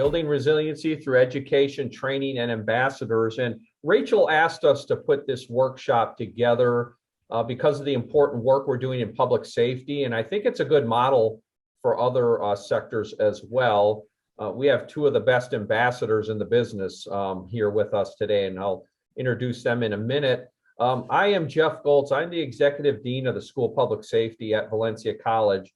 Building Resiliency Through Education, Training, and Ambassadors. And Rachel asked us to put this workshop together because of the important work we're doing in public safety. And I think it's a good model for other sectors as well. We have two of the best ambassadors in the business here with us today, and I'll introduce them in a minute. I am Jeff Goltz. I'm the Executive Dean of the School of Public Safety at Valencia College.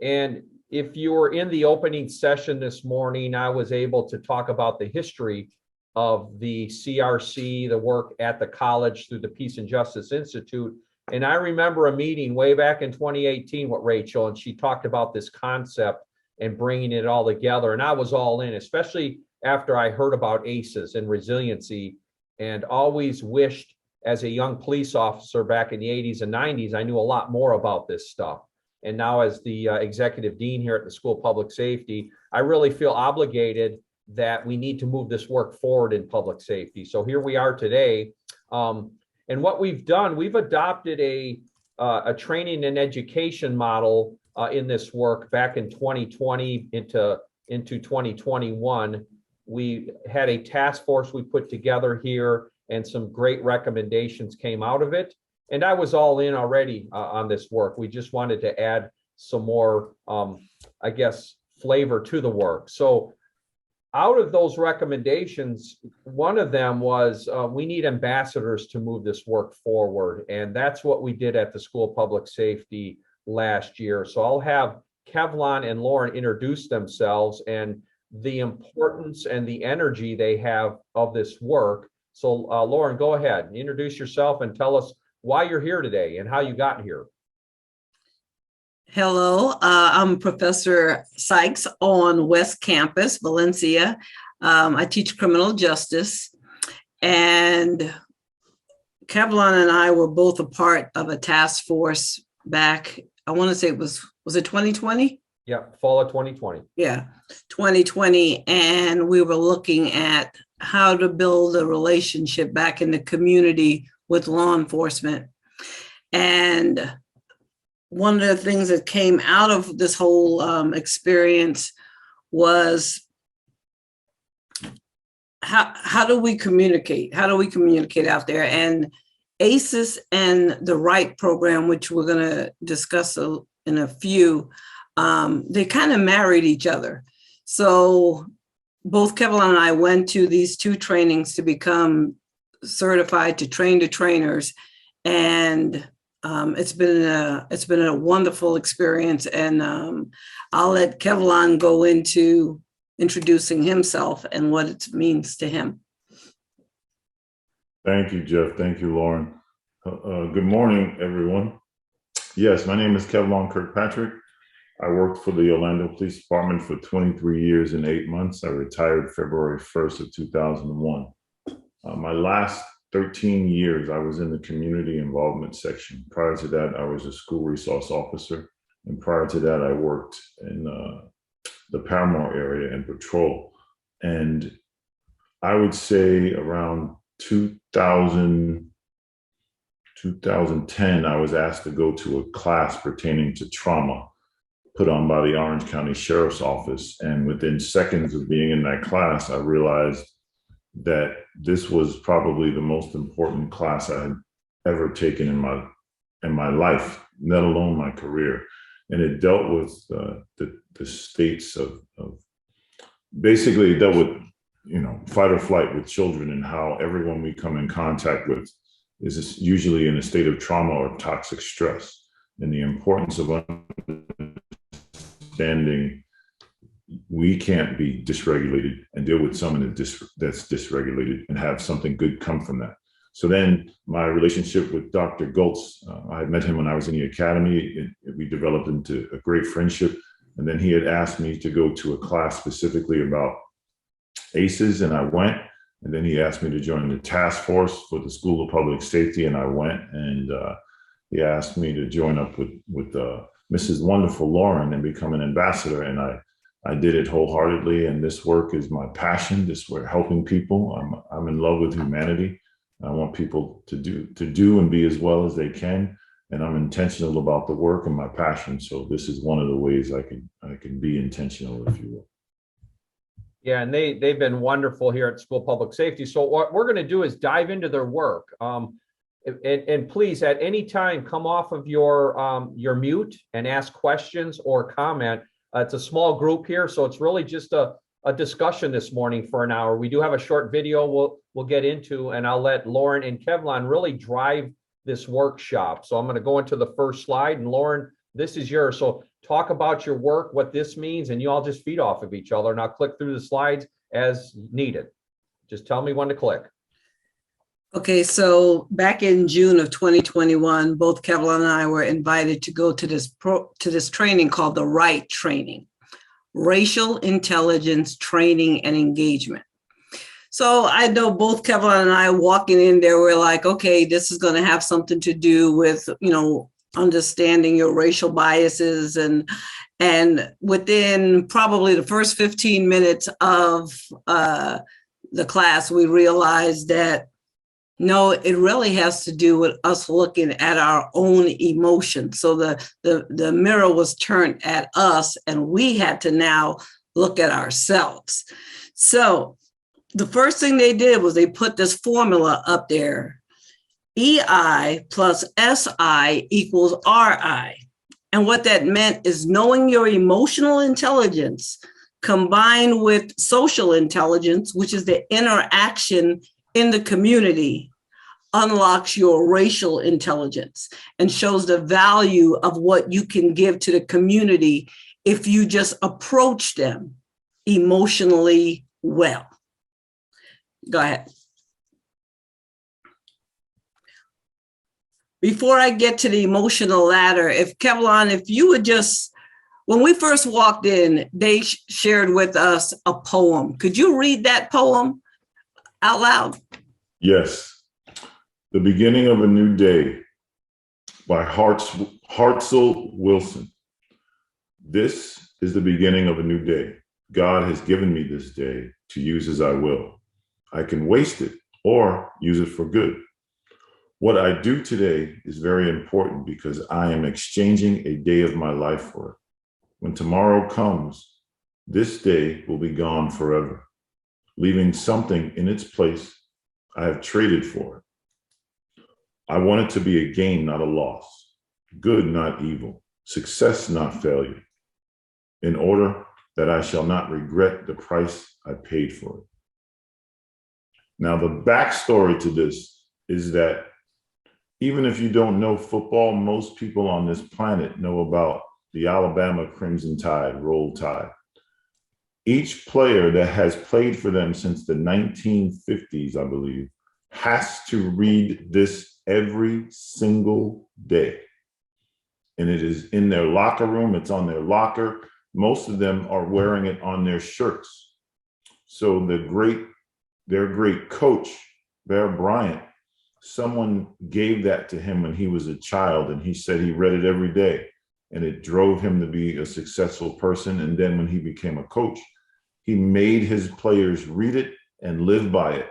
And if you were in the opening session this morning, I was able to talk about the history of the CRC, the work at the college through the Peace and Justice Institute. And I remember a meeting way back in 2018 with Rachel, and she talked about this concept and bringing it all together. And I was all in, especially after I heard about ACEs and resiliency, and always wished as a young police officer back in the 80s and 90s, I knew a lot more about this stuff. And now as the executive dean here at the School of Public Safety, I really feel obligated that we need to move this work forward in public safety. So here we are today. And what we've done, we've adopted a training and education model in this work back in 2020 into 2021. We had a task force we put together here, and some great recommendations came out of it. And I was all in already on this work. We just wanted to add some more, I guess, flavor to the work. So out of those recommendations, one of them was we need ambassadors to move this work forward. And that's what we did at the School of Public Safety last year. So I'll have Kevlon and Lauren introduce themselves and the importance and the energy they have of this work. So Lauren, go ahead, introduce yourself and tell us why you're here today and how you got here. Hello, I'm Professor Sykes on West Campus, Valencia. I teach criminal justice, and Kevlon and I were both a part of a task force back, I want to say was it 2020? Yeah, fall of 2020. Yeah, 2020. And we were looking at how to build a relationship back in the community with law enforcement. And one of the things that came out of this whole experience was how do we communicate? How do we communicate out there? And ACEs and the RIGHT program, which we're going to discuss in a few, they kind of married each other. So both Kevlon and I went to these two trainings to become certified to train the trainers, and it's been a wonderful experience. And I'll let Kevlon go into introducing himself and what it means to him. Thank you, Jeff. Thank you, Lauren. Good morning, everyone. Yes, my name is Kevlon Kirkpatrick. I worked for the Orlando Police Department for 23 years and 8 months. I retired February 1st of 2001. My last 13 years, I was in the community involvement section. Prior to that, I was a school resource officer. And prior to that, I worked in the Paramount area and patrol. And I would say around 2010, I was asked to go to a class pertaining to trauma put on by the Orange County Sheriff's Office. And within seconds of being in that class, I realized that this was probably the most important class I had ever taken in my life, let alone my career. And it dealt with the states of basically it dealt with, fight or flight with children, and how everyone we come in contact with is usually in a state of trauma or toxic stress, and the importance of understanding we can't be dysregulated and deal with someone that's dysregulated and have something good come from that. So then my relationship with Dr. Goltz, I met him when I was in the academy. We developed into a great friendship. And then he had asked me to go to a class specifically about ACEs, and I went. And then he asked me to join the task force for the School of Public Safety, and I went. And he asked me to join up with Mrs. Wonderful Lauren and become an ambassador. And I did it wholeheartedly. And this work is my passion. This work, helping people. I'm in love with humanity. I want people to do and be as well as they can. And I'm intentional about the work and my passion. So this is one of the ways I can be intentional, if you will. Yeah, and they've been wonderful here at School Public Safety. So what we're going to do is dive into their work. And please, at any time, come off of your mute and ask questions or comment. It's a small group here, so it's really just a discussion this morning for an hour. We do have a short video we'll get into, and I'll let Lauren and Kevlon really drive this workshop. So I'm going to go into the first slide, and Lauren, this is yours. So talk about your work, what this means, and you all just feed off of each other, and I'll click through the slides as needed. Just tell me when to click. Okay, so back in June of 2021, both Kevlon and I were invited to go to this training called the RIGHT training, Racial Intelligence Training and Engagement. So I know both Kevlon and I walking in there, we're like, okay, this is going to have something to do with, understanding your racial biases. And within probably the first 15 minutes of the class, we realized that no, it really has to do with us looking at our own emotions. So the mirror was turned at us, and we had to now look at ourselves. So the first thing they did was they put this formula up there: EI plus SI equals RI. And what that meant is knowing your emotional intelligence combined with social intelligence, which is the interaction in the community, unlocks your racial intelligence and shows the value of what you can give to the community if you just approach them emotionally well. Go ahead. Before I get to the emotional ladder, if Kevlon, if you would just, when we first walked in, they shared with us a poem. Could you read that poem out loud? Yes. The Beginning of a New Day by Hartzell Wilson. This is the beginning of a new day. God has given me this day to use as I will. I can waste it or use it for good. What I do today is very important because I am exchanging a day of my life for it. When tomorrow comes, this day will be gone forever, leaving something in its place I have traded for it. I want it to be a gain, not a loss, good, not evil, success, not failure, in order that I shall not regret the price I paid for it. Now, the backstory to this is that even if you don't know football, most people on this planet know about the Alabama Crimson Tide, Roll Tide. Each player that has played for them since the 1950s, I believe, has to read this every single day. And it is in their locker room, it's on their locker. Most of them are wearing it on their shirts. So their great coach, Bear Bryant, someone gave that to him when he was a child, and he said he read it every day, and it drove him to be a successful person. And then when he became a coach, he made his players read it and live by it.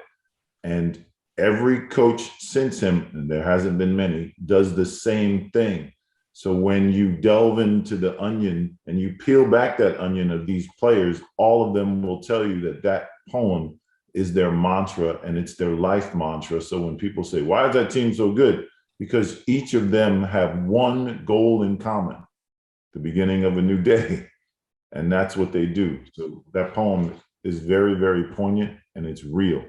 And every coach since him, and there hasn't been many, does the same thing. So when you delve into the onion and you peel back that onion of these players, all of them will tell you that that poem is their mantra and it's their life mantra. So when people say, why is that team so good? Because each of them have one goal in common, the beginning of a new day. And that's what they do. So that poem is very, very poignant, and it's real.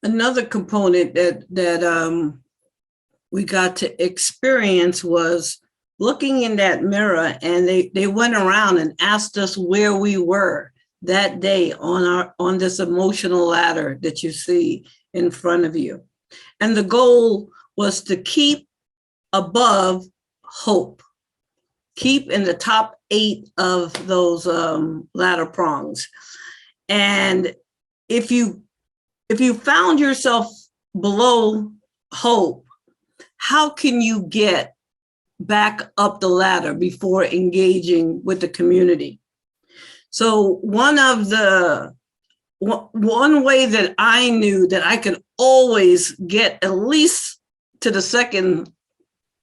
Another component that we got to experience was looking in that mirror, and they went around and asked us where we were that day on this emotional ladder that you see in front of you. And the goal was to keep above hope, keep in the top 8 of those ladder prongs. And if you found yourself below hope, how can you get back up the ladder before engaging with the community? So one way that I knew that I could always get at least to the second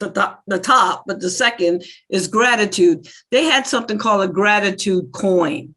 the top, but the second is gratitude. They had something called a gratitude coin.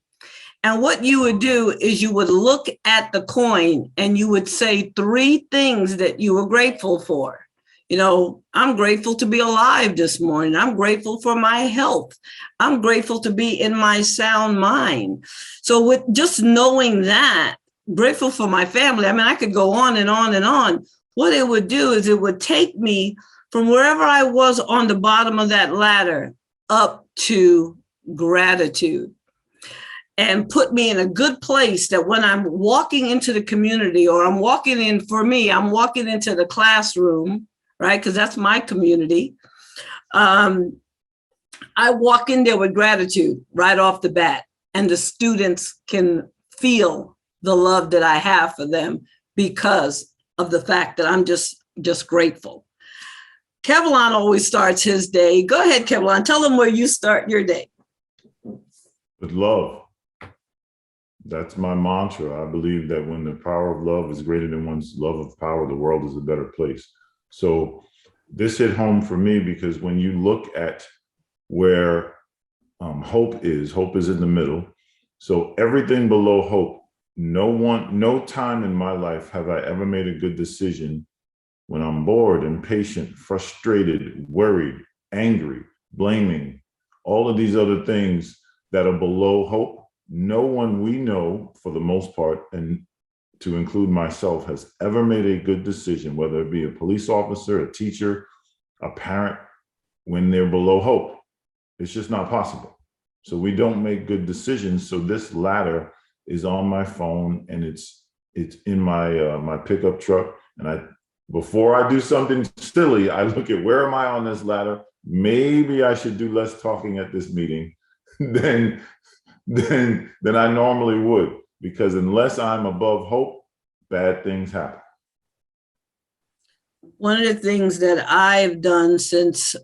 And what you would do is you would look at the coin and you would say 3 things that you were grateful for. I'm grateful to be alive this morning. I'm grateful for my health. I'm grateful to be in my sound mind. So with just knowing that, grateful for my family, I could go on and on and on. What it would do is it would take me from wherever I was on the bottom of that ladder up to gratitude, and put me in a good place that when I'm walking into the community, or I'm walking into the classroom, right? Because that's my community. I walk in there with gratitude right off the bat, and the students can feel the love that I have for them because of the fact that I'm just grateful. Kevlon always starts his day. Go ahead, Kevlon. Tell them where you start your day. With love. That's my mantra. I believe that when the power of love is greater than one's love of power, the world is a better place. So this hit home for me because when you look at where hope is in the middle. So everything below hope, no time in my life have I ever made a good decision when I'm bored, impatient, frustrated, worried, angry, blaming, all of these other things that are below hope. No one we know, for the most part, and to include myself, has ever made a good decision, whether it be a police officer, a teacher, a parent, when they're below hope. It's just not possible. So we don't make good decisions. So this ladder is on my phone, and it's in my pickup truck. And before I do something silly, I look at where am I on this ladder? Maybe I should do less talking at this meeting than I normally would, because unless I'm above hope, bad things happen. One of the things that I've done since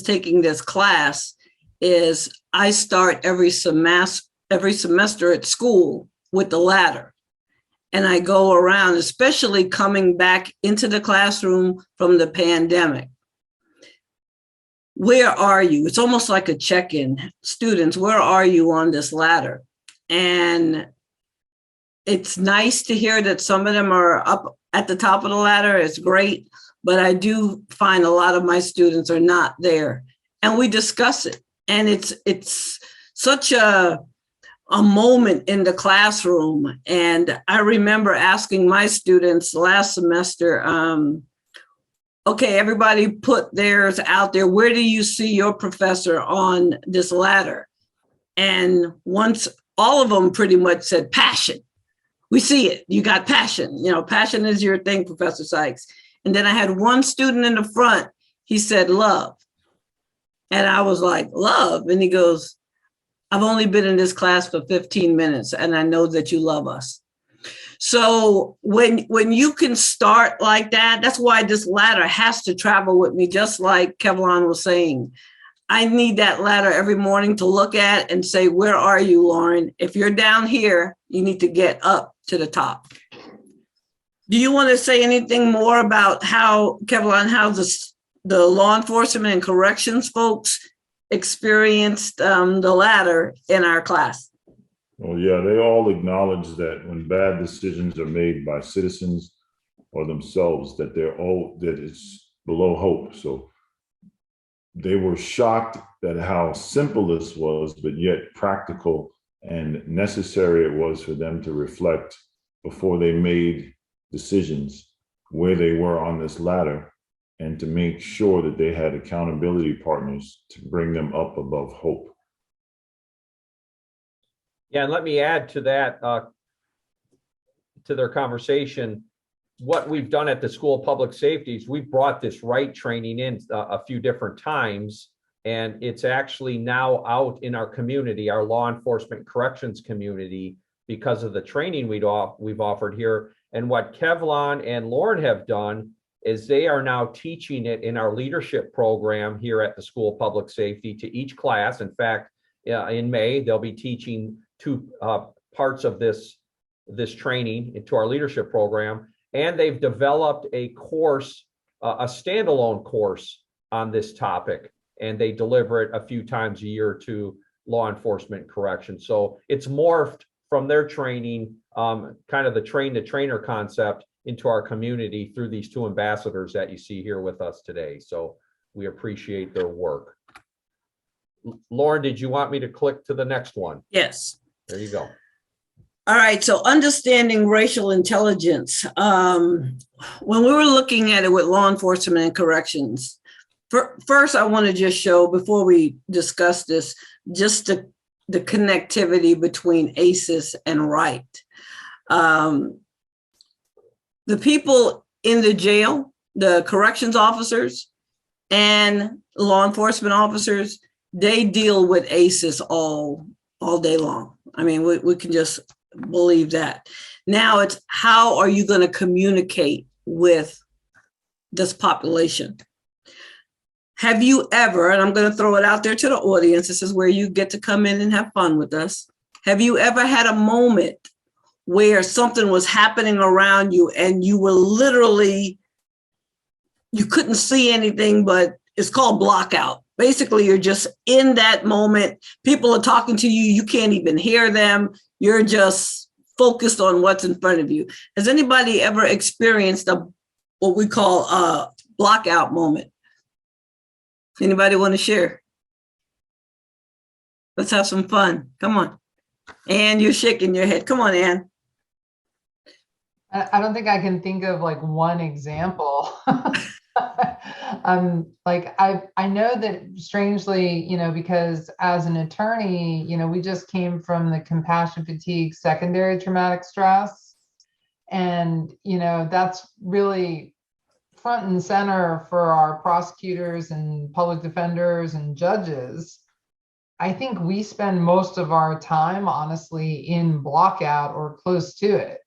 taking this class is I start every semester at school with the ladder. And I go around, especially coming back into the classroom from the pandemic. Where are you? It's almost like a check-in. Students, where are you on this ladder? And it's nice to hear that some of them are up at the top of the ladder. It's great. But I do find a lot of my students are not there. And we discuss it. And it's such a moment in the classroom. And I remember asking my students last semester, okay, everybody put theirs out there. Where do you see your professor on this ladder? And once all of them pretty much said passion. We see it. You got passion. Passion is your thing, Professor Sykes. And then I had one student in the front. He said love. And I was like, love? And he goes, I've only been in this class for 15 minutes, and I know that you love us. So when you can start like that, that's why this ladder has to travel with me, just like Kevlon was saying. I need that ladder every morning to look at and say, where are you, Lauren? If you're down here, you need to get up to the top. Do you want to say anything more about how, Kevlon, how the law enforcement and corrections folks experienced the ladder in our class? Well, yeah, they all acknowledge that when bad decisions are made by citizens or themselves, that it's below hope. So they were shocked at how simple this was, but yet practical and necessary it was for them to reflect before they made decisions where they were on this ladder, and to make sure that they had accountability partners to bring them up above hope. Yeah, and let me add to that, to their conversation. What we've done at the School of Public Safety is we've brought this right training in a few different times, and it's actually now out in our community, our law enforcement corrections community, because of the training we've offered here. And what Kevlon and Lauren have done is they are now teaching it in our leadership program here at the School of Public Safety to each class. In fact, in May, they'll be teaching 2 parts of this training into our leadership program. And they've developed a course a standalone course on this topic, and they deliver it a few times a year to law enforcement corrections. So it's morphed from their training, kind of the train the trainer concept, into our community through these two ambassadors that you see here with us today. So we appreciate their work. Lauren, did you want me to click to the next one? Yes. There you go. All right, so understanding racial intelligence. When we were looking at it with law enforcement and corrections, first I want to just show, before we discuss this, just the connectivity between ACEs and right. The people in the jail, the corrections officers and law enforcement officers, they deal with ACEs all day long. I mean, we can just believe that. Now it's, how are you going to communicate with this population? Have you ever, and I'm going to throw it out there to the audience, this is where you get to come in and have fun with us. Have you ever had a moment where something was happening around you and you were literally, you couldn't see anything, but it's called blockout. Basically, you're just in that moment. People are talking to you. You can't even hear them. You're just focused on what's in front of you. Has anybody ever experienced what we call a blockout moment? Anybody want to share? Let's have some fun. Come on. Ann, you're shaking your head. Come on, Ann. I don't think I can think of like one example. I know that strangely, because as an attorney, we just came from the compassion fatigue secondary traumatic stress. And, that's really front and center for our prosecutors and public defenders and judges. I think we spend most of our time, honestly, in blockout or close to it,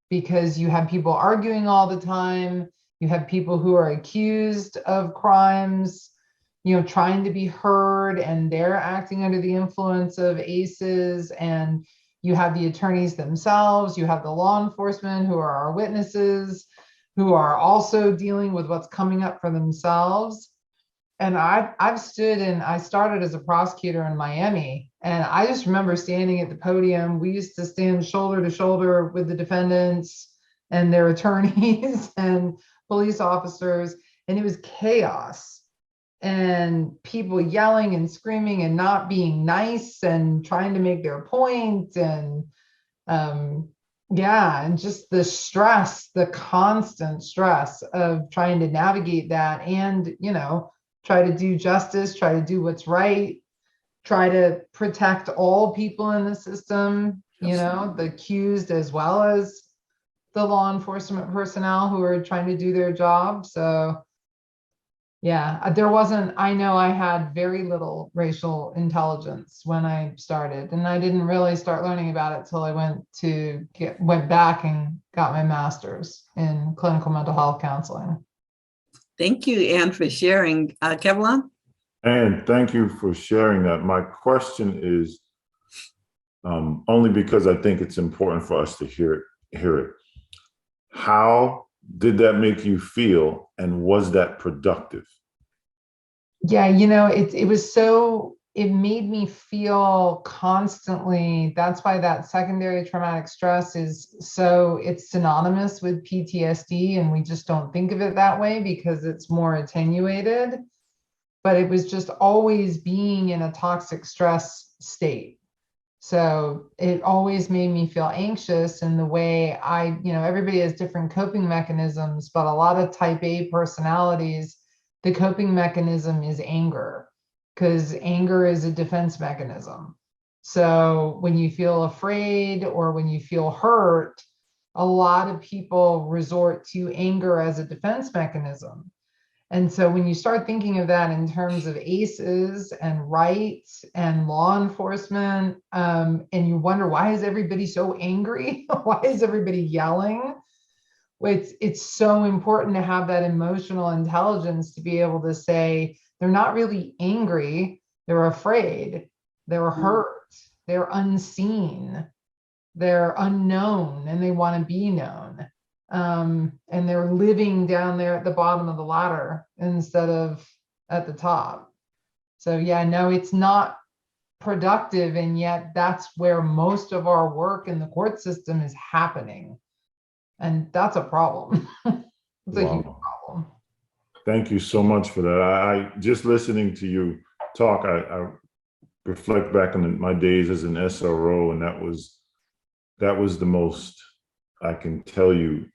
because you have people arguing all the time. You have people who are accused of crimes, trying to be heard, and they're acting under the influence of ACEs. And you have the attorneys themselves. You have the law enforcement who are our witnesses, who are also dealing with what's coming up for themselves. And I've stood, and I started as a prosecutor in Miami. And I just remember standing at the podium. We used to stand shoulder to shoulder with the defendants and their attorneys and police officers, and it was chaos and people yelling and screaming and not being nice and trying to make their point. And and just the stress, the constant stress of trying to navigate that and, try to do justice, try to do what's right, try to protect all people in the system, the accused as well as the law enforcement personnel who are trying to do their job. So yeah, I know I had very little racial intelligence when I started, and I didn't really start learning about it till I went back and got my master's in clinical mental health counseling. Thank you, Ann, for sharing. Kevlon? And thank you for sharing that. My question is, only because I think it's important for us to hear it. How did that make you feel, and was that productive? Yeah, it made me feel constantly. That's why that secondary traumatic stress it's synonymous with PTSD, and we just don't think of it that way because it's more attenuated. But it was just always being in a toxic stress state. So it always made me feel anxious in the way everybody has different coping mechanisms, but a lot of type A personalities, the coping mechanism is anger, because anger is a defense mechanism. So when you feel afraid or when you feel hurt, a lot of people resort to anger as a defense mechanism. And so when you start thinking of that in terms of ACEs and rights and law enforcement, and you wonder, why is everybody so angry? Why is everybody yelling? It's so important to have that emotional intelligence to be able to say, they're not really angry, they're afraid, they're hurt, they're unseen, they're unknown, and they want to be known. and they're living down there at the bottom of the ladder instead of at the top. So yeah, no, it's not productive, and yet that's where most of our work in the court system is happening, and that's a problem. It's a huge problem. Thank you so much for that. I just listening to you talk, I reflect back on my days as an SRO, and that was the most, I can tell you,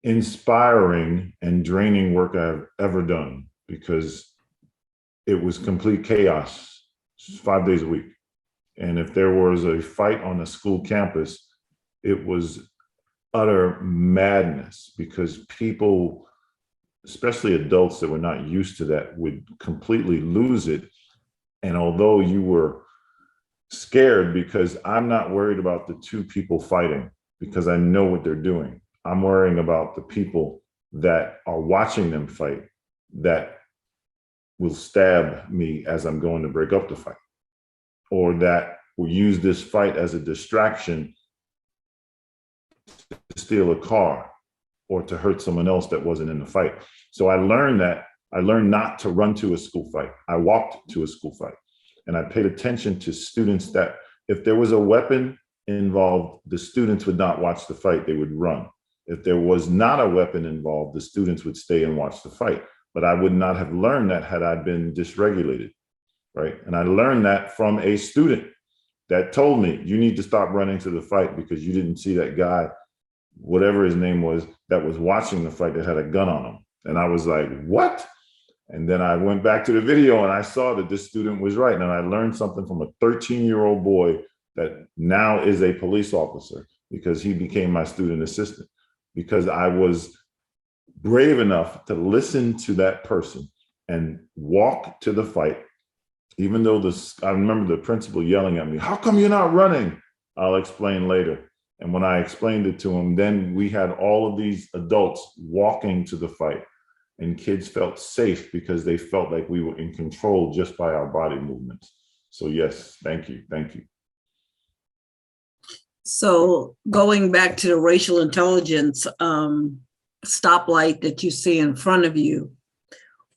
inspiring and draining work I've ever done, because it was complete chaos 5 days a week. And if there was a fight on a school campus, it was utter madness, because people, especially adults that were not used to that, would completely lose it. And although you were scared, because I'm not worried about the two people fighting, because I know what they're doing. I'm worrying about the people that are watching them fight, that will stab me as I'm going to break up the fight, or that will use this fight as a distraction to steal a car or to hurt someone else that wasn't in the fight. So I learned not to run to a school fight. I walked to a school fight, and I paid attention to students that if there was a weapon involved, the students would not watch the fight, they would run. If there was not a weapon involved, the students would stay and watch the fight. But I would not have learned that had I been dysregulated, right? And I learned that from a student that told me, you need to stop running to the fight because you didn't see that guy, whatever his name was, that was watching the fight that had a gun on him. And I was like, what? And then I went back to the video and I saw that this student was right. And I learned something from a 13-year-old boy that now is a police officer, because he became my student assistant, because I was brave enough to listen to that person and walk to the fight, even though I remember the principal yelling at me, how come you're not running? I'll explain later. And when I explained it to him, then we had all of these adults walking to the fight, and kids felt safe because they felt like we were in control just by our body movements. So yes, thank you. Thank you. So going back to the racial intelligence stoplight that you see in front of you,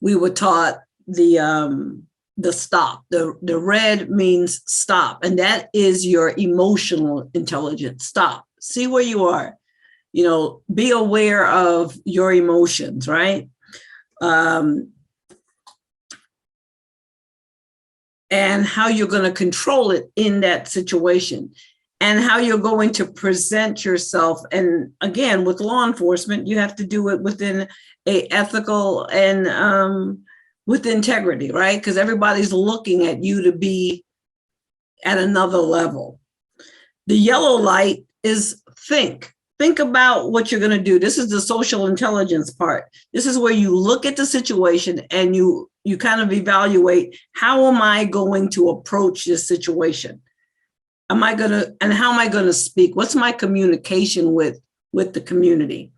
we were taught the stop. The red means stop, and that is your emotional intelligence. Stop. See where you are. You know, be aware of your emotions, right? And how you're going to control it in that situation, and how you're going to present yourself. And again, with law enforcement, you have to do it within a ethical and with integrity, right? Because everybody's looking at you to be at another level. The yellow light is think. Think about what you're going to do. This is the social intelligence part. This is where you look at the situation and you kind of evaluate, how am I going to approach this situation? How am I going to speak? What's my communication with the community?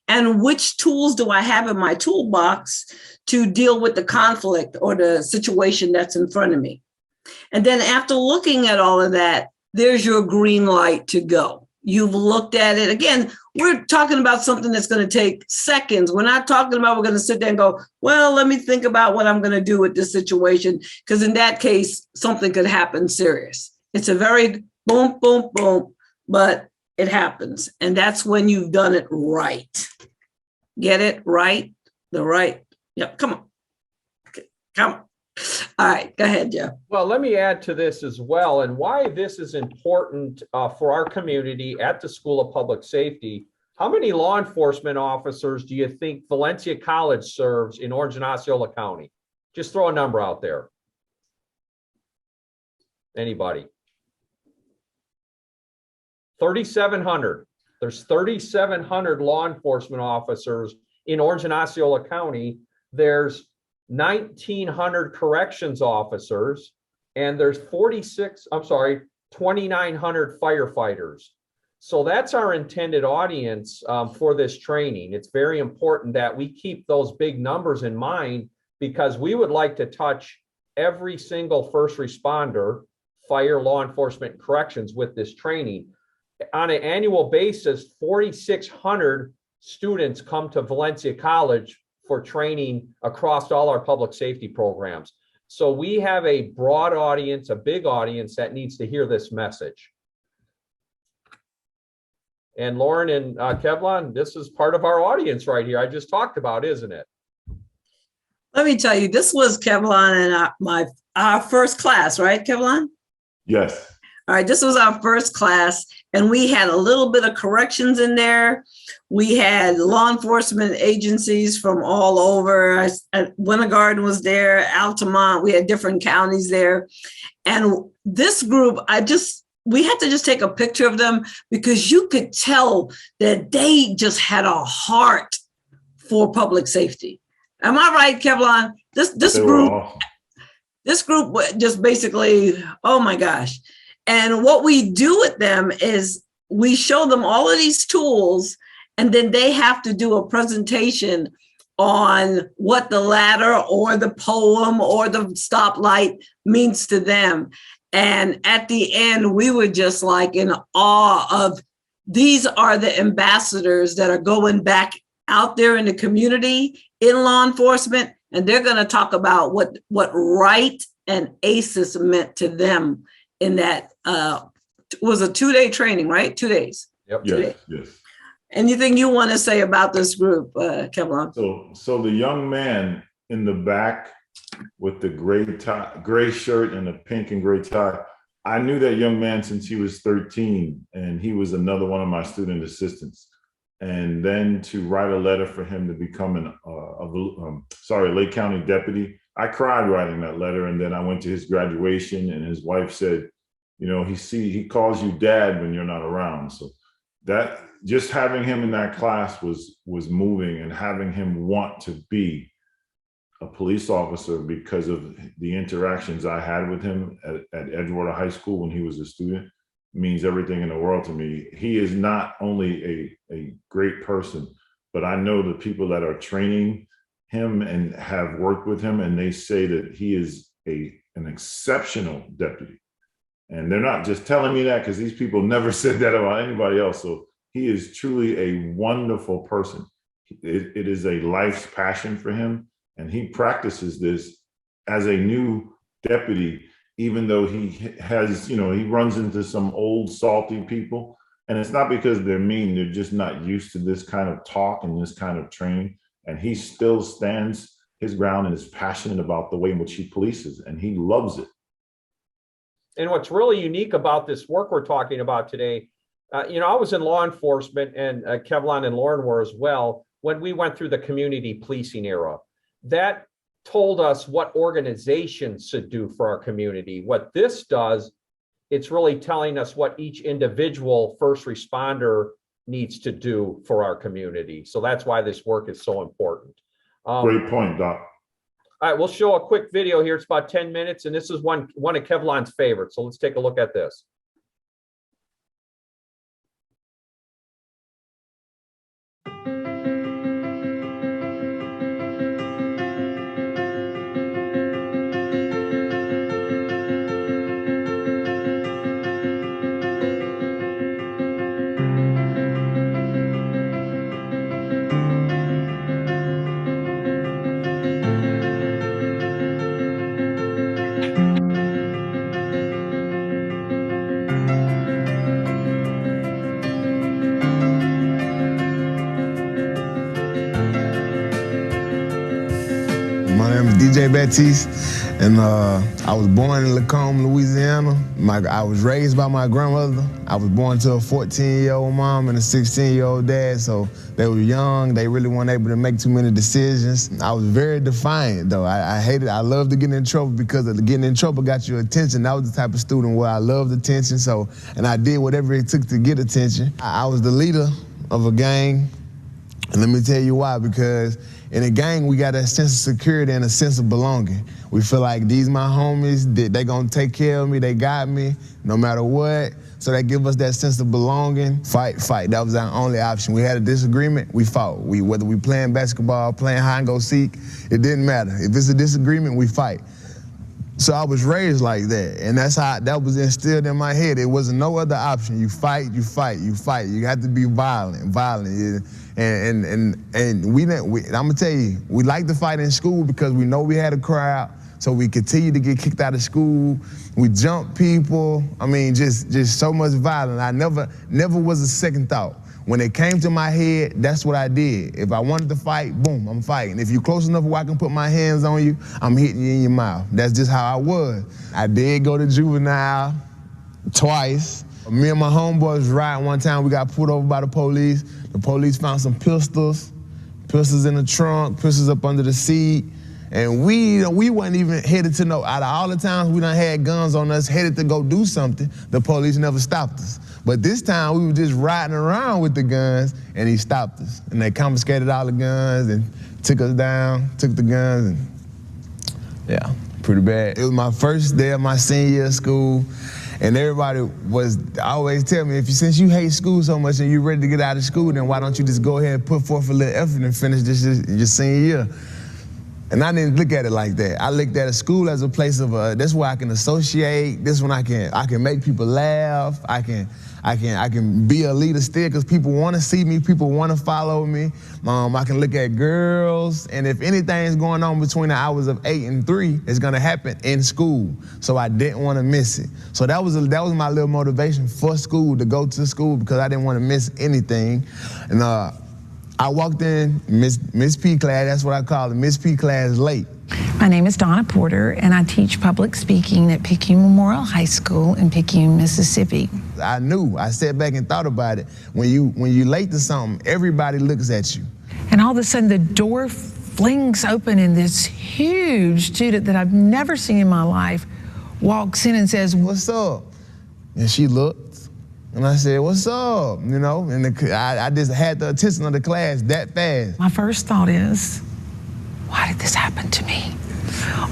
And which tools do I have in my toolbox to deal with the conflict or the situation that's in front of me? And then after looking at all of that, there's your green light to go. You've looked at it. Again, we're talking about something that's going to take seconds. We're not talking about we're going to sit there and go, well, let me think about what I'm going to do with this situation, because in that case, something could happen serious. It's a very boom, boom, boom, but it happens. And that's when you've done it right. Get it right? The right. Yep. Come on. Okay, come on. All right. Go ahead, Jeff. Well, let me add to this as well, and why this is important for our community at the School of Public Safety. How many law enforcement officers do you think Valencia College serves in Orange and Osceola County? Just throw a number out there. Anybody? 3,700. There's 3,700 law enforcement officers in Orange and Osceola County. There's 1,900 corrections officers, and there's 2,900 firefighters. So that's our intended audience for this training. It's very important that we keep those big numbers in mind, because we would like to touch every single first responder, fire, law enforcement, and corrections with this training. On an annual basis, 4,600 students come to Valencia College for training across all our public safety programs. So we have a broad audience, a big audience that needs to hear this message. And Lauren and Kevlon, this is part of our audience right here I just talked about, isn't it? Let me tell you, this was Kevlon and our first class, right, Kevlon? Yes. All right, this was our first class, and we had a little bit of corrections in there. We had law enforcement agencies from all over. Winter Garden was there, Altamont. We had different counties there. And this group, we had to just take a picture of them because you could tell that they just had a heart for public safety. Am I right, Kevlon? This group just basically, oh my gosh. And what we do with them is we show them all of these tools, and then they have to do a presentation on what the ladder or the poem or the stoplight means to them. And at the end, we were just like in awe of, these are the ambassadors that are going back out there in the community in law enforcement, and they're going to talk about what right and ACEs meant to them in that was a 2-day training, right? 2 days. Yep. Yes. Anything you want to say about this group, Kevlon? So the young man in the back with the gray shirt and the pink and gray tie, I knew that young man since he was 13, and he was another one of my student assistants. And then to write a letter for him to become a Lake County deputy, I cried writing that letter. And then I went to his graduation, and his wife said, you know, he calls you dad when you're not around. So that, just having him in that class was moving, and having him want to be a police officer because of the interactions I had with him at Edgewater High School when he was a student means everything in the world to me. He is not only a great person, but I know the people that are training him and have worked with him, and they say that he is an exceptional deputy. And they're not just telling me that because these people never said that about anybody else. So he is truly a wonderful person. It is a life's passion for him. And he practices this as a new deputy, even though he has, he runs into some old salty people. And it's not because they're mean, they're just not used to this kind of talk and this kind of training. And he still stands his ground and is passionate about the way in which he polices, and he loves it. And what's really unique about this work we're talking about today, I was in law enforcement, and Kevlon and Lauren were as well, when we went through the community policing era. That told us what organizations should do for our community. What this does, it's really telling us what each individual first responder needs to do for our community. So that's why this work is so important. Great point, Doc. All right, we'll show a quick video here. It's about 10 minutes, and this is one of Kevlon's favorites. So let's take a look at this. DJ Baptiste, and I was born in Lacombe, Louisiana. I was raised by my grandmother. I was born to a 14-year-old mom and a 16-year-old dad, so they were young. They really weren't able to make too many decisions. I was very defiant, though. I hated it. I loved to get in trouble because getting in trouble got your attention. That was the type of student where I loved attention, and I did whatever it took to get attention. I was the leader of a gang, and let me tell you why, because in a gang, we got a sense of security and a sense of belonging. We feel like these my homies, they gonna take care of me, they got me, no matter what. So that give us that sense of belonging. Fight. That was our only option. We had a disagreement, we fought. Whether we playing basketball, playing hide and go seek, it didn't matter. If it's a disagreement, we fight. So I was raised like that, and that was instilled in my head. It wasn't no other option. You fight, you fight, you fight. You have to be violent. And I'm gonna tell you, we like to fight in school because we know we had a crowd, so we continue to get kicked out of school. We jump people. I mean, just so much violence. I never was a second thought. When it came to my head, that's what I did. If I wanted to fight, boom, I'm fighting. If you're close enough where I can put my hands on you, I'm hitting you in your mouth. That's just how I was. I did go to juvenile twice. Me and my homeboys was riding one time. We got pulled over by the police. The police found some pistols in the trunk, pistols up under the seat. And we wasn't even headed to out of all the times we done had guns on us, headed to go do something, the police never stopped us. But this time we were just riding around with the guns and he stopped us. And they confiscated all the guns and took us down, took the guns, and yeah, pretty bad. It was my first day of my senior year of school, and everybody was always tell me, since you hate school so much and you're ready to get out of school, then why don't you just go ahead and put forth a little effort and finish your senior year? And I didn't look at it like that. I looked at school as a place of, that's where I can associate, this when I can make people laugh, I can be a leader still because people want to see me, people want to follow me. I can look at girls, and if anything's going on between the hours of 8 and 3, it's gonna happen in school. So I didn't want to miss it. So that was my little motivation for school, to go to school, because I didn't want to miss anything. And I walked in Miss P class, that's what I call it, Miss P class late. My name is Donna Porter, and I teach public speaking at Picayune Memorial High School in Picayune, Mississippi. I sat back and thought about it. When you late to something, everybody looks at you. And all of a sudden the door flings open and this huge student that I've never seen in my life walks in and says, "What's up?" And she looked. And I said, "What's up?" And I just had the attention of the class that fast. My first thought is, why did this happen to me?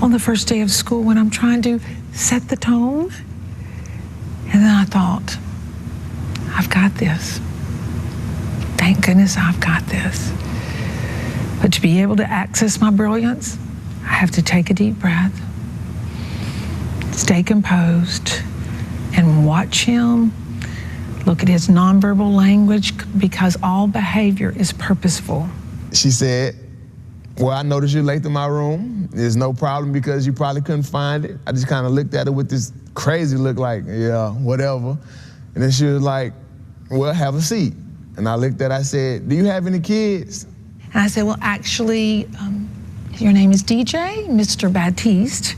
On the first day of school when I'm trying to set the tone? And then I thought, I've got this. Thank goodness I've got this. But to be able to access my brilliance, I have to take a deep breath, stay composed, and watch him. Look at his nonverbal language, because all behavior is purposeful. She said, "Well, I noticed you're late to my room. There's no problem because you probably couldn't find it." I just kind of looked at her with this crazy look like, yeah, whatever. And then she was like, "Well, have a seat." And I looked at her, I said, "Do you have any kids?" And I said, "Well, actually, your name is DJ, Mr. Baptiste.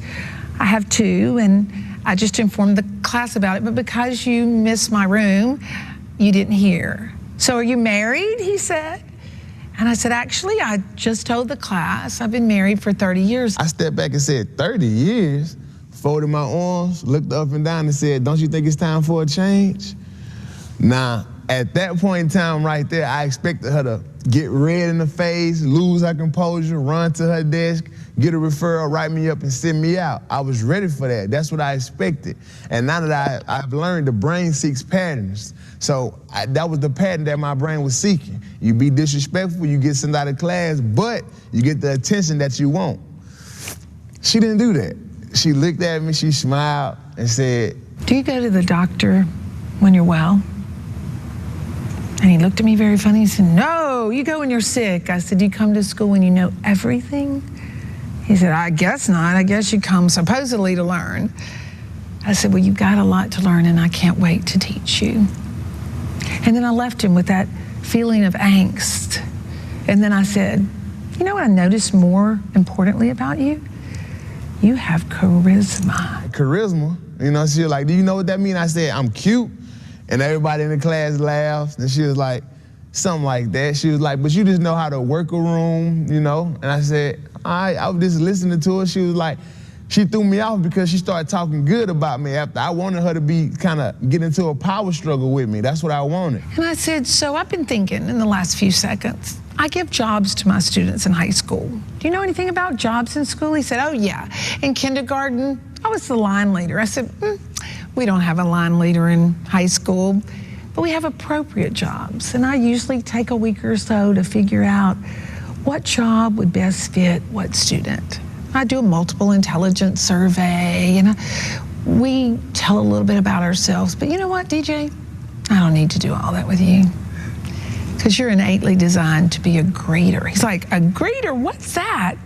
I have 2, and I just informed the class about it, but because you missed my room, you didn't hear. So are you married?" he said. And I said, "Actually, I just told the class I've been married for 30 years. I stepped back and said, 30 years? Folded my arms, looked up and down and said, "Don't you think it's time for a change?" Now, at that point in time right there, I expected her to get red in the face, lose her composure, run to her desk, get a referral, write me up and send me out. I was ready for that. That's what I expected. And now that I've learned, the brain seeks patterns. So that was the pattern that my brain was seeking. You be disrespectful, you get sent out of class, but you get the attention that you want. She didn't do that. She looked at me, she smiled and said, "Do you go to the doctor when you're well?" And he looked at me very funny. He said, "No, you go when you're sick." I said, "Do you come to school when you know everything?" He said, "I guess not. I guess you come supposedly to learn." I said, "Well, you've got a lot to learn and I can't wait to teach you." And then I left him with that feeling of angst. And then I said, "You know what I noticed more importantly about you? You have charisma." Charisma? She was like, "Do you know what that means?" I said, "I'm cute." And everybody in the class laughed. And she was like, something like that. She was like, "But you just know how to work a room, And I said, I was just listening to her. She was like, she threw me off because she started talking good about me after I wanted her to get into a power struggle with me. That's what I wanted. And I said, "So I've been thinking in the last few seconds, I give jobs to my students in high school. Do you know anything about jobs in school?" He said, "Oh yeah, in kindergarten, I was the line leader." I said, "We don't have a line leader in high school, but we have appropriate jobs. And I usually take a week or so to figure out what job would best fit what student." I do a multiple intelligence survey, and we tell a little bit about ourselves. But you know what, DJ? I don't need to do all that with you, because you're innately designed to be a greeter. He's like, a greeter? What's that?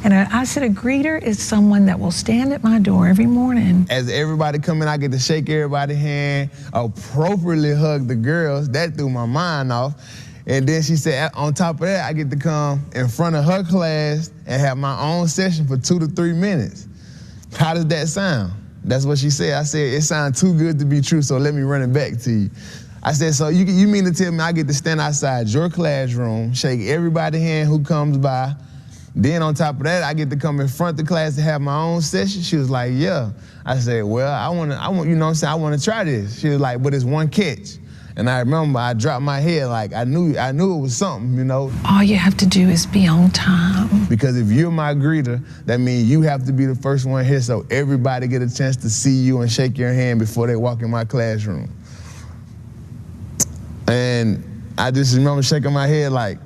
And I said, a greeter is someone that will stand at my door every morning. As everybody come in, I get to shake everybody's hand, appropriately hug the girls. That threw my mind off. And then she said, on top of that, I get to come in front of her class and have my own session for 2 to 3 minutes. How does that sound? That's what she said. I said, it sounds too good to be true, so let me run it back to you. I said, so you mean to tell me I get to stand outside your classroom, shake everybody's hand who comes by, then on top of that, I get to come in front of the class to have my own session? She was like, yeah. I said, well, I want, you know what I'm saying, I want to try this. She was like, but it's one catch. And I remember I dropped my head like I knew it was something, you know. All you have to do is be on time. Because if you're my greeter, that means you have to be the first one here so everybody get a chance to see you and shake your hand before they walk in my classroom. And I just remember shaking my head like,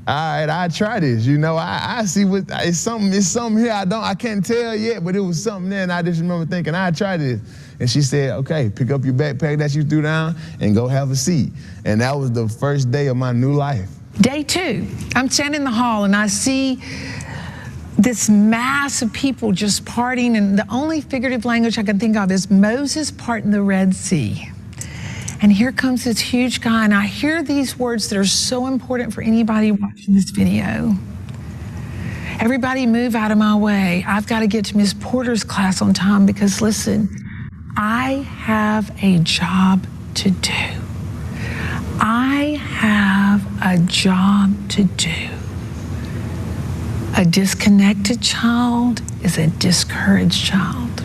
all right, I try this, you know. I see what it's something here I can't tell yet, but it was something there, and I just remember thinking, I try this. And she said, okay, pick up your backpack that you threw down and go have a seat. And that was the first day of my new life. Day 2, I'm standing in the hall and I see this mass of people just parting, and the only figurative language I can think of is Moses parting the Red Sea. And here comes this huge guy, and I hear these words that are so important for anybody watching this video. Everybody move out of my way. I've got to get to Miss Porter's class on time because, listen, I have a job to do. I have a job to do. A disconnected child is a discouraged child.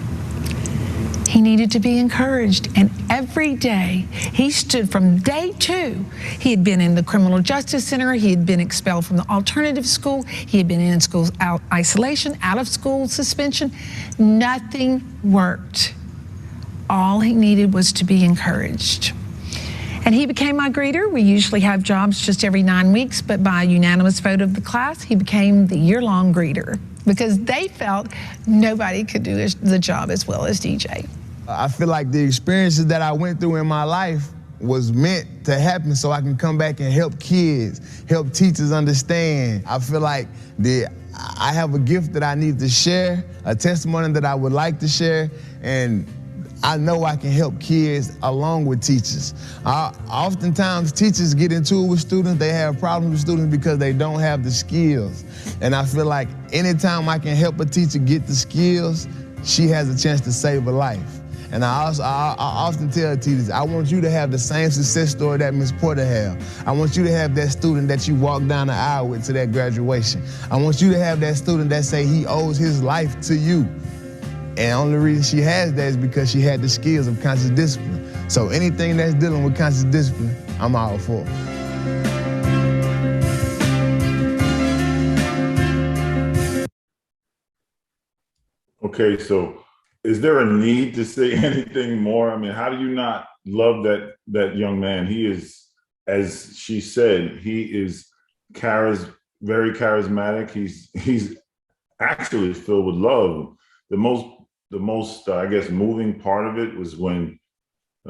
He needed to be encouraged, and every day he stood from day 2. He had been in the criminal justice center. He had been expelled from the alternative school. He had been in school isolation, out of school suspension. Nothing worked. All he needed was to be encouraged. And he became my greeter. We usually have jobs just every 9 weeks, but by a unanimous vote of the class, he became the year-long greeter because they felt nobody could do the job as well as DJ. I feel like the experiences that I went through in my life was meant to happen so I can come back and help kids, help teachers understand. I feel like I have a gift that I need to share, a testimony that I would like to share, and I know I can help kids along with teachers. Oftentimes, teachers get into it with students. They have problems with students because they don't have the skills. And I feel like anytime I can help a teacher get the skills, she has a chance to save a life. And I often tell teachers, I want you to have the same success story that Ms. Porter had. I want you to have that student that you walk down the aisle with to that graduation. I want you to have that student that say he owes his life to you. And the only reason she has that is because she had the skills of conscious discipline. So anything that's dealing with conscious discipline, I'm all for. Okay, so is there a need to say anything more? I mean, how do you not love that young man? He is, as she said, he is very charismatic. He's actually filled with love. The most I guess moving part of it was when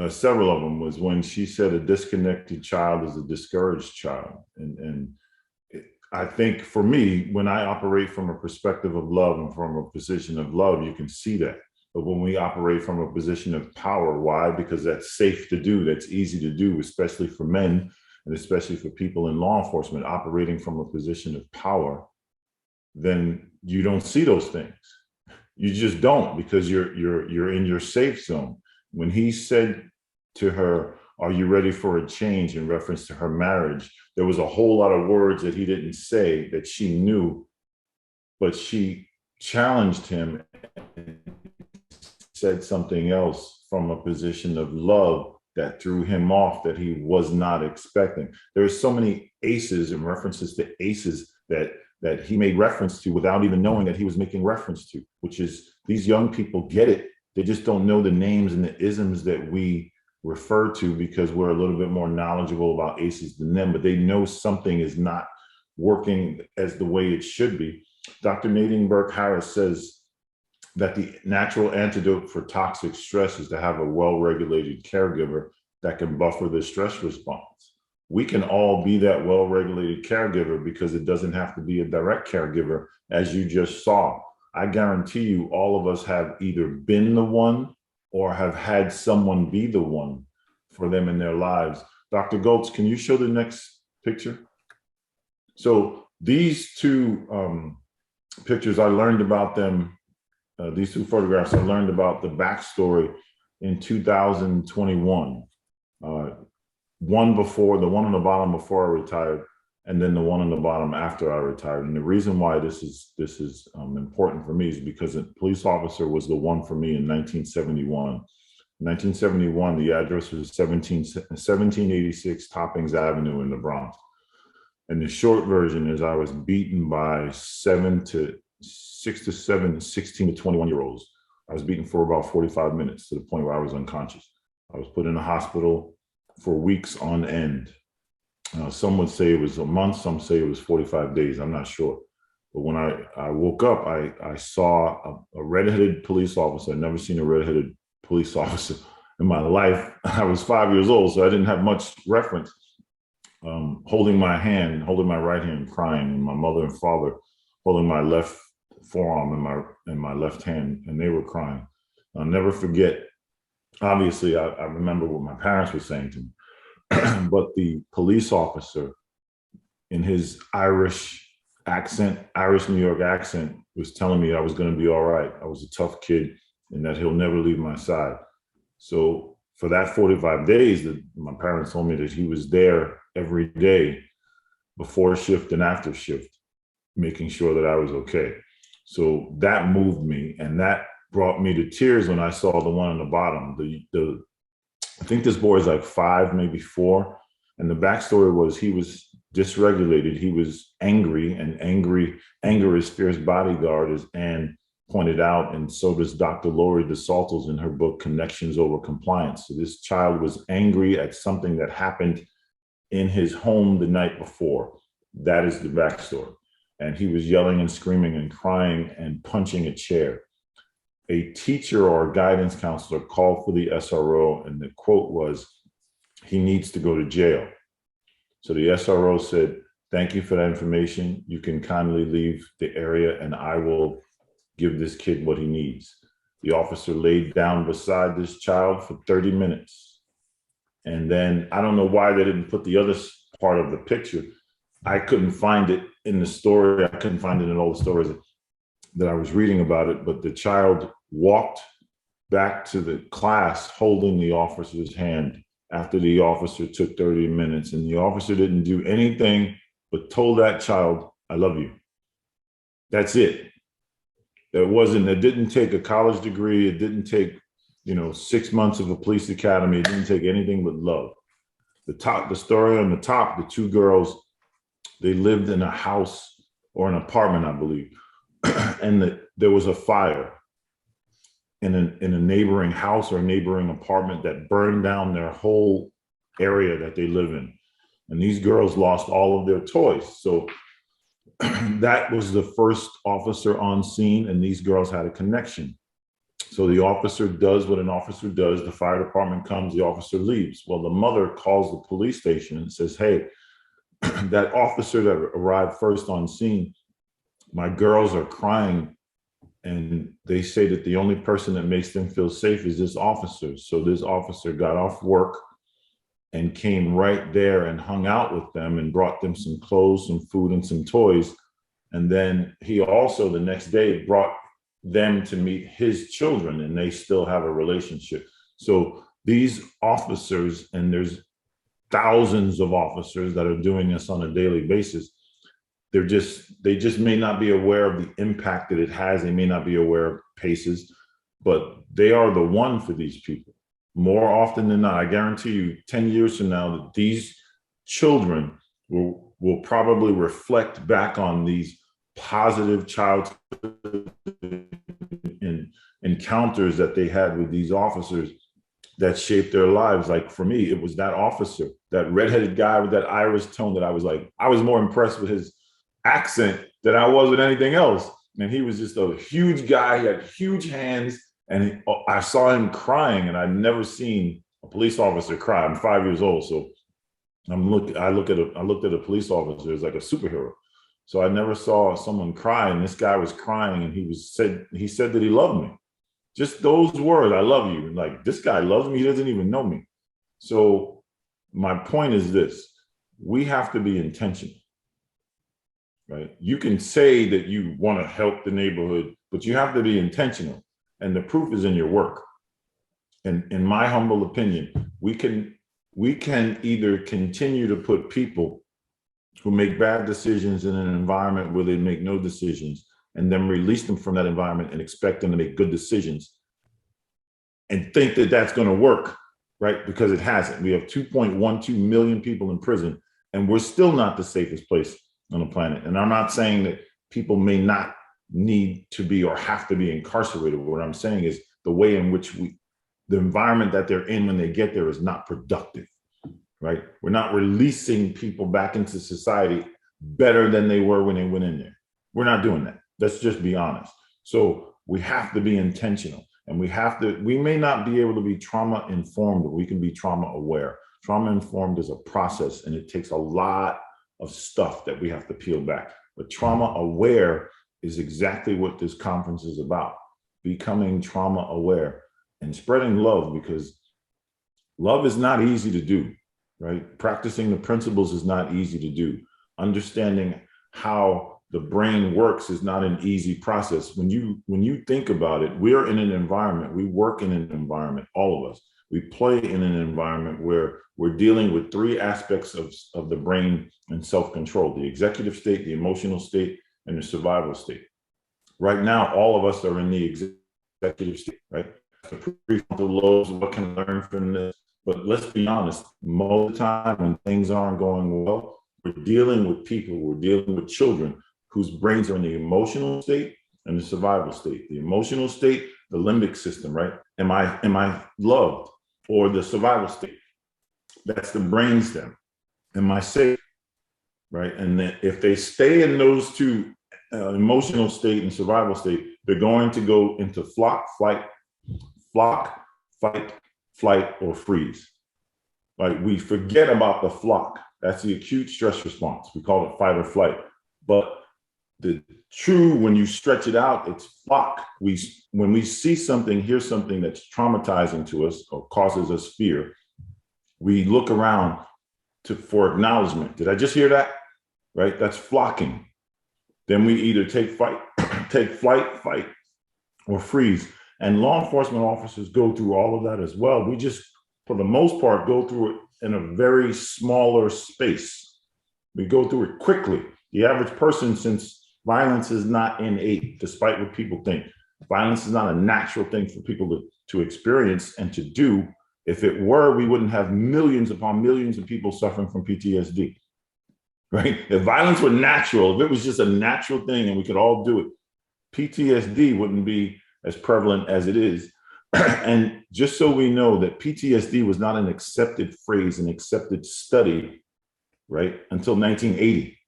several of them was when she said a disconnected child is a discouraged child. And I think for me, when I operate from a perspective of love and from a position of love, you can see that. But when we operate from a position of power, why? Because that's safe to do, that's easy to do, especially for men and especially for people in law enforcement operating from a position of power, then you don't see those things. You just don't, because you're in your safe zone. When he said to her, "Are you ready for a change?" in reference to her marriage, there was a whole lot of words that he didn't say that she knew, but she challenged him and said something else from a position of love that threw him off, that he was not expecting. There's so many aces and references to aces that he made reference to without even knowing that he was making reference to, which is these young people get it. They just don't know the names and the isms that we refer to because we're a little bit more knowledgeable about aces than them, but they know something is not working as the way it should be. Dr. Nadine Burke-Harris says that the natural antidote for toxic stress is to have a well-regulated caregiver that can buffer the stress response. We can all be that well-regulated caregiver because it doesn't have to be a direct caregiver, as you just saw. I guarantee you all of us have either been the one or have had someone be the one for them in their lives. Dr. Goltz, can you show the next picture? So these two pictures, I learned about them, these two photographs, I learned about the backstory in 2021. One before, the one on the bottom before I retired, and then the one on the bottom after I retired. And the reason why this is important for me is because a police officer was the one for me in 1971. In 1971, the address was 1786 Toppings Avenue in the Bronx. And the short version is I was beaten by 16 to 21-year-olds. I was beaten for about 45 minutes to the point where I was unconscious. I was put in a hospital for weeks on end. Some would say it was a month, some say it was 45 days, I'm not sure. But when I woke up, I saw a redheaded police officer. I'd never seen a redheaded police officer in my life. I was 5 years old, so I didn't have much reference. Holding my hand, holding my right hand, crying, and my mother and father holding my left forearm in my left hand, and they were crying. I'll never forget. Obviously, I remember what my parents were saying to me, but the police officer, in his Irish accent, Irish New York accent, was telling me I was going to be all right. I was a tough kid, and that he'll never leave my side. So for that 45 days, my parents told me that he was there every day, before shift and after shift, making sure that I was okay. So that moved me, and that brought me to tears when I saw the one on the bottom. I think this boy is like 5, maybe 4. And the backstory was he was dysregulated. He was angry, and anger is fierce bodyguard, as Anne pointed out. And so does Dr. Lori DeSaltos in her book, Connections Over Compliance. So this child was angry at something that happened in his home the night before. That is the backstory. And he was yelling and screaming and crying and punching a chair. A teacher or a guidance counselor called for the SRO, and the quote was, "He needs to go to jail." So the SRO said, "Thank you for that information. You can kindly leave the area and I will give this kid what he needs." The officer laid down beside this child for 30 minutes. And then I don't know why they didn't put the other part of the picture. I couldn't find it in the story. I couldn't find it in all the stories that I was reading about it, but the child walked back to the class holding the officer's hand after the officer took 30 minutes. And the officer didn't do anything but told that child, "I love you." That's it. It didn't take a college degree. It didn't take, 6 months of a police academy. It didn't take anything but love. The story on the top, the two girls, they lived in a house or an apartment, I believe. And there was a fire in a neighboring house or a neighboring apartment that burned down their whole area that they live in. And these girls lost all of their toys. So that was the first officer on scene, and these girls had a connection. So the officer does what an officer does. The fire department comes, the officer leaves. Well, the mother calls the police station and says, "Hey, that officer that arrived first on scene, my girls are crying, and they say that the only person that makes them feel safe is this officer." So this officer got off work and came right there and hung out with them and brought them some clothes, some food, and some toys. And then he also the next day brought them to meet his children, and they still have a relationship. So these officers, and there's thousands of officers that are doing this on a daily basis, they just may not be aware of the impact that it has. They may not be aware of PACEs, but they are the one for these people. More often than not, I guarantee you 10 years from now that these children will probably reflect back on these positive childhood encounters that they had with these officers that shaped their lives. Like for me, it was that officer, that redheaded guy with that Irish tone that I was more impressed with his accent that I was with anything else. And he was just a huge guy. He had huge hands, and I saw him crying, and I'd never seen a police officer cry. I'm 5 years old, so I looked at a police officer as like a superhero. So I never saw someone cry, and this guy was crying, and he said that he loved me. Just those words, I love you. Like, this guy loves me, he doesn't even know me. So my point is this: we have to be intentional, right? You can say that you want to help the neighborhood, but you have to be intentional. And the proof is in your work. And in my humble opinion, we can either continue to put people who make bad decisions in an environment where they make no decisions, and then release them from that environment and expect them to make good decisions and think that that's going to work, right? Because it hasn't. We have 2.12 million people in prison, and we're still not the safest place on the planet. And I'm not saying that people may not need to be or have to be incarcerated. What I'm saying is the way in which the environment that they're in when they get there is not productive, right? We're not releasing people back into society better than they were when they went in there. We're not doing that. Let's just be honest. So we have to be intentional, and we may not be able to be trauma informed, but we can be trauma aware. Trauma informed is a process, and it takes a lot of stuff that we have to peel back. But trauma aware is exactly what this conference is about: becoming trauma aware and spreading love, because love is not easy to do, right? Practicing the principles is not easy to do. Understanding how the brain works is not an easy process. When you think about it, we're in an environment, we work in an environment, all of us. We play in an environment where we're dealing with three aspects of the brain and self-control: the executive state, the emotional state, and the survival state. Right now, all of us are in the executive state, right? The prefrontal lobes, what can I learn from this? But let's be honest, most of the time when things aren't going well, we're dealing with people, we're dealing with children whose brains are in the emotional state and the survival state. The emotional state, the limbic system, right? Am I loved? Or the survival state, that's the brainstem. Am I safe? Right? And then if they stay in those two, emotional state and survival state, they're going to go into flock, fight, flight, or freeze. Like, we forget about the flock. That's the acute stress response. We call it fight or flight. But the true, when you stretch it out, it's flock. When we see something, hear something that's traumatizing to us or causes us fear, we look around for acknowledgement. Did I just hear that? Right? That's flocking. Then we either take flight, fight, or freeze. And law enforcement officers go through all of that as well. We just, for the most part, go through it in a very smaller space. We go through it quickly. The average person, since violence is not innate, despite what people think, violence is not a natural thing for people to experience and to do. If it were, we wouldn't have millions upon millions of people suffering from PTSD, right? If violence were natural, if it was just a natural thing and we could all do it, PTSD wouldn't be as prevalent as it is. And just so we know that PTSD was not an accepted phrase, an accepted study, right, until 1980.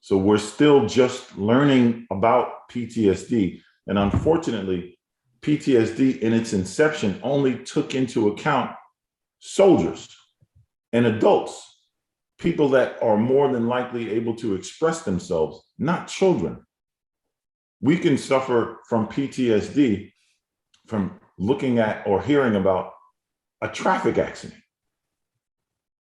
So we're still just learning about PTSD. And unfortunately, PTSD in its inception only took into account soldiers and adults, people that are more than likely able to express themselves, not children. We can suffer from PTSD from looking at or hearing about a traffic accident,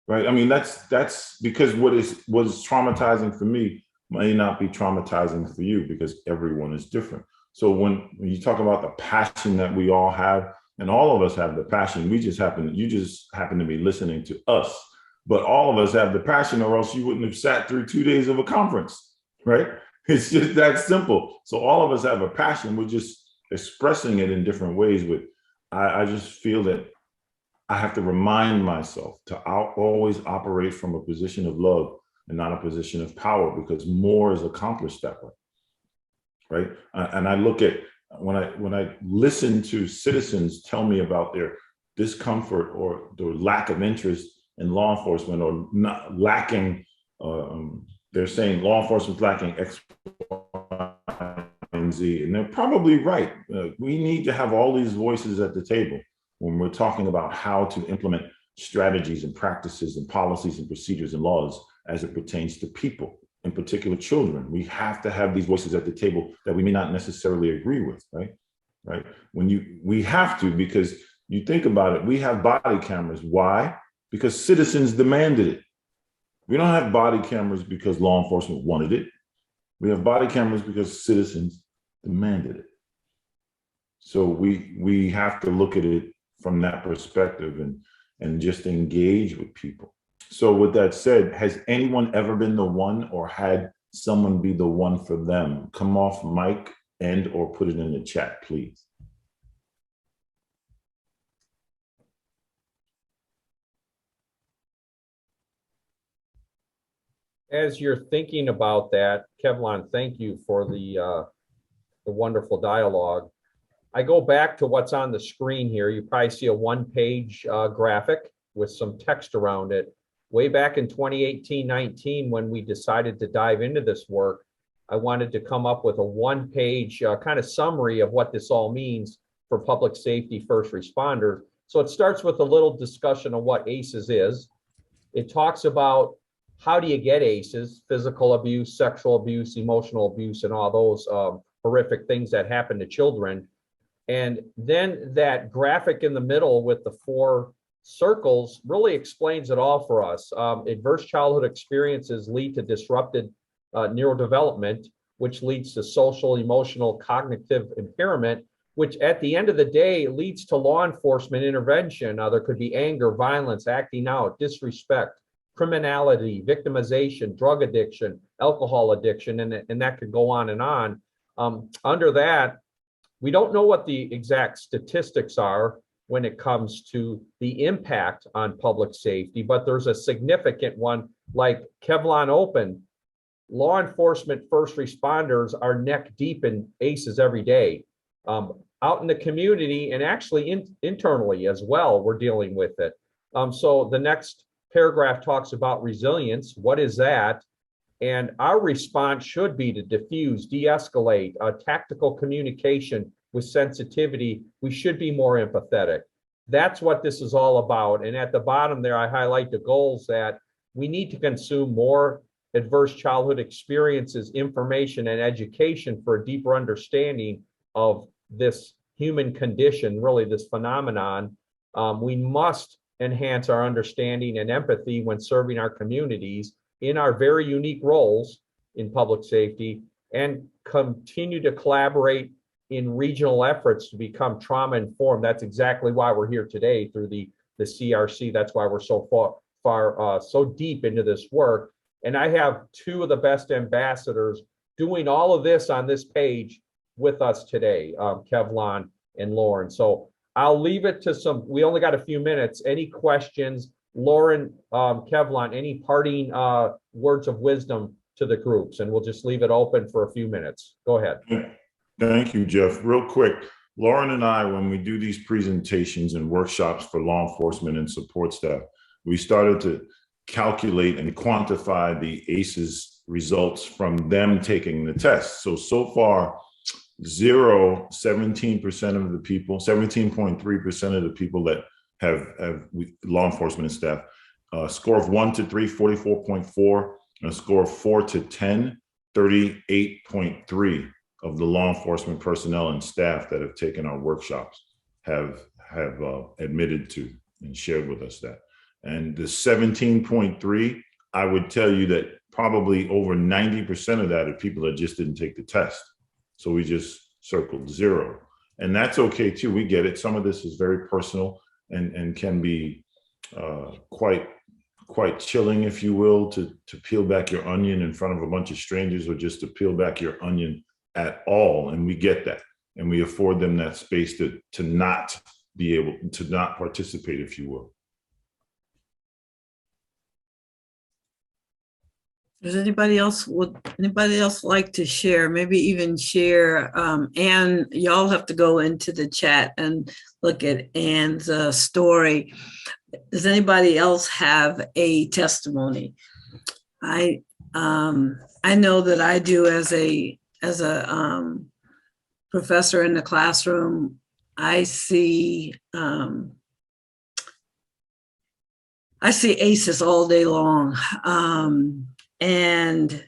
right? I mean, that's because what is traumatizing for me may not be traumatizing for you, because everyone is different. So when you talk about the passion that we all have, and all of us have the passion, you just happen to be listening to us, but all of us have the passion, or else you wouldn't have sat through 2 days of a conference, right? It's just that simple. So all of us have a passion. We're just expressing it in different ways. But I just feel that I have to remind myself to always operate from a position of love and not a position of power, because more is accomplished that way, right? And I look at, when I listen to citizens tell me about their discomfort or their lack of interest in law enforcement, or not lacking they're saying law enforcement's lacking X, Y, and Z, and they're probably right. We need to have all these voices at the table when we're talking about how to implement strategies and practices and policies and procedures and laws as it pertains to people, in particular children. We have to have these voices at the table that we may not necessarily agree with, right? Right. We have to, because you think about it, we have body cameras. Why? Because citizens demanded it. We don't have body cameras because law enforcement wanted it. We have body cameras because citizens demanded it. So we have to look at it from that perspective and just engage with people. So with that said, has anyone ever been the one or had someone be the one for them? Come off mic and or put it in the chat, please. As you're thinking about that, Kevlon, thank you for the wonderful dialogue. I go back to what's on the screen here. You probably see a one-page graphic with some text around it. Way back in 2018-19, when we decided to dive into this work, I wanted to come up with a one-page kind of summary of what this all means for public safety first responders. So it starts with a little discussion of what ACEs is. It talks about how do you get ACEs, physical abuse, sexual abuse, emotional abuse, and all those horrific things that happen to children. And then that graphic in the middle with the 4 circles really explains it all for us. Adverse childhood experiences lead to disrupted neurodevelopment, which leads to social, emotional, cognitive impairment, which at the end of the day leads to law enforcement intervention. There could be anger, violence, acting out, disrespect, criminality, victimization, drug addiction, alcohol addiction, and that could go on and on. Under that, we don't know what the exact statistics are when it comes to the impact on public safety, but there's a significant one. Like Kevlon opened, law enforcement first responders are neck deep in ACEs every day. Out in the community and actually internally as well, we're dealing with it. So the next paragraph talks about resilience. What is that? And our response should be to diffuse, de-escalate, tactical communication with sensitivity. We should be more empathetic. That's what this is all about. And at the bottom there, I highlight the goals that we need to consume more adverse childhood experiences, information, and education for a deeper understanding of this human condition, really this phenomenon. We must enhance our understanding and empathy when serving our communities in our very unique roles in public safety, and continue to collaborate in regional efforts to become trauma informed. That's exactly why we're here today through the CRC. That's why we're so far so deep into this work. And I have 2 of the best ambassadors doing all of this on this page with us today, Kevlon and Lauren. So I'll leave it to we only got a few minutes. Any questions? Lauren, Kevlon, any parting words of wisdom to the groups? And we'll just leave it open for a few minutes. Go ahead. Thank you, Jeff. Real quick, Lauren and I, when we do these presentations and workshops for law enforcement and support staff, we started to calculate and quantify the ACEs results from them taking the test. So far, 17% of the people, 17.3% of the people that have law enforcement staff, score of 1 to 3, 44.4, and a score of 4 to 10, 38.3 of the law enforcement personnel and staff that have taken our workshops have admitted to and shared with us that. And the 17.3, I would tell you that probably over 90% of that are people that just didn't take the test. So we just circled 0. And that's okay too, we get it. Some of this is very personal and can be quite chilling, if you will, to peel back your onion in front of a bunch of strangers, or just to peel back your onion at all. And we get that. And we afford them that space to not be able to not participate, if you will. Does anybody else like to share? Maybe even share, Anne, y'all have to go into the chat and look at Anne's story. Does anybody else have a testimony? I I know that I do as a professor in the classroom. I see ACEs all day long, and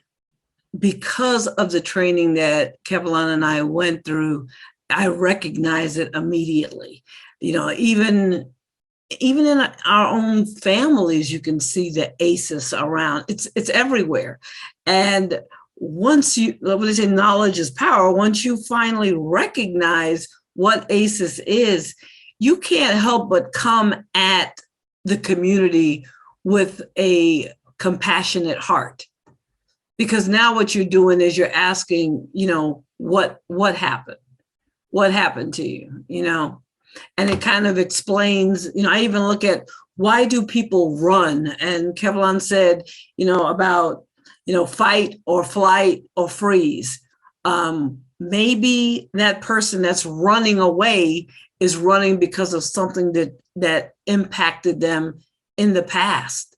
because of the training that Kevlon and I went through, I recognize it immediately. You know, even in our own families, you can see the ACEs around. It's everywhere. And once you, what they say, knowledge is power. Once you finally recognize what ACEs is, you can't help but come at the community with a compassionate heart. Because now what you're doing is you're asking, you know, what happened? What happened to you, you know? And it kind of explains, you know, I even look at why do people run? And Kevlon said, you know, about, you know, fight or flight or freeze. Maybe that person that's running away is running because of something that impacted them in the past.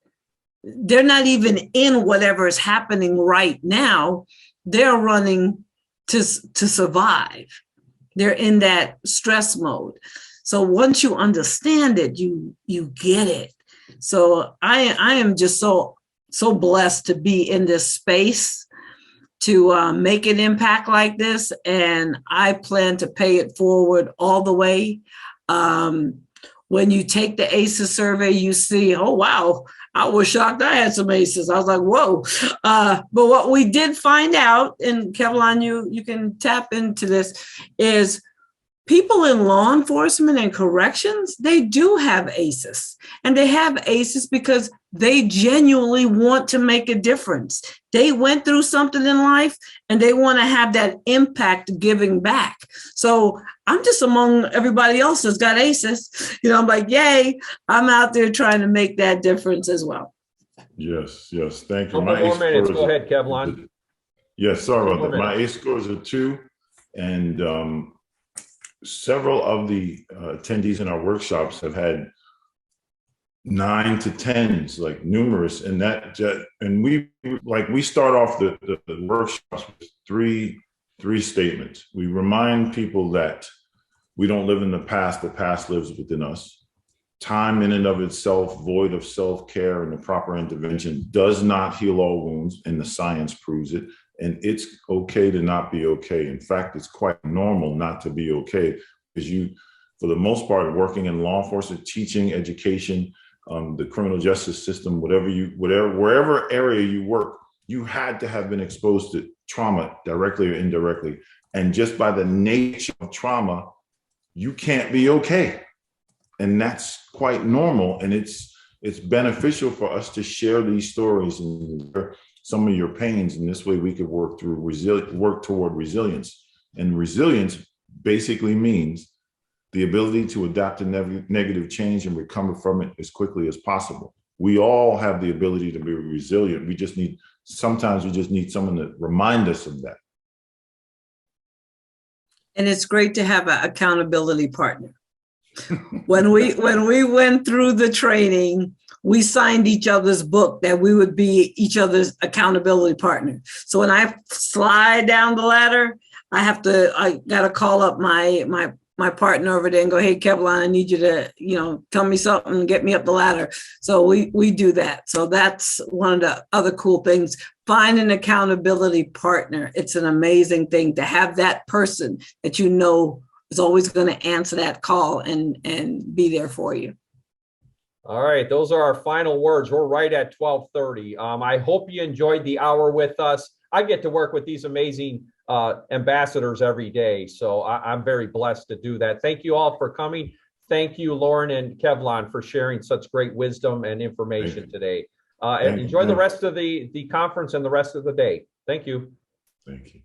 They're not even in whatever is happening right now. They're running to survive. They're in that stress mode. So once you understand it, you get it. So I am just so blessed to be in this space to make an impact like this, and I plan to pay it forward all the way. When you take the ACEs survey, you see, oh wow, I was shocked I had some ACEs. I was like, whoa. But what we did find out, and Kevlon, you can tap into this, is people in law enforcement and corrections, they do have ACEs. And they have ACEs because they genuinely want to make a difference. They went through something in life and they want to have that impact giving back. So I'm just among everybody else that's got ACEs. You know, I'm like, yay, I'm out there trying to make that difference as well. Yes, thank you. Couple more minutes. Go ahead, Kevlon. Yes, sorry about that. My ACE scores are 2, and several of the attendees in our workshops have had 9 to 10s, like numerous, and we start off the workshops with three statements. We remind people that we don't live in the past lives within us. Time in and of itself, void of self-care and the proper intervention, does not heal all wounds, and the science proves it. And it's okay to not be okay. In fact, it's quite normal not to be okay, because you, for the most part, working in law enforcement, teaching, education, the criminal justice system, wherever area you work, you had to have been exposed to trauma directly or indirectly. And just by the nature of trauma, you can't be okay. And that's quite normal. And it's beneficial for us to share these stories and some of your pains. And this way we could work toward resilience. And resilience basically means the ability to adapt to negative change and recover from it as quickly as possible. We all have the ability to be resilient. Sometimes we just need someone to remind us of that. And it's great to have an accountability partner. When we went through the training, we signed each other's book that we would be each other's accountability partner. So when I slide down the ladder, I gotta call up my partner over there and go, hey, Kevlon, I need you to, you know, tell me something and get me up the ladder. So we do that. So that's one of the other cool things. Find an accountability partner. It's an amazing thing to have that person that you know is always going to answer that call and be there for you. All right, those are our final words. We're right at 12:30. I hope you enjoyed the hour with us. I get to work with these amazing ambassadors every day, so I'm very blessed to do that. Thank you all for coming. Thank you, Lauren and Kevlon, for sharing such great wisdom and information today. Enjoy the rest of the conference and the rest of the day. Thank you. Thank you.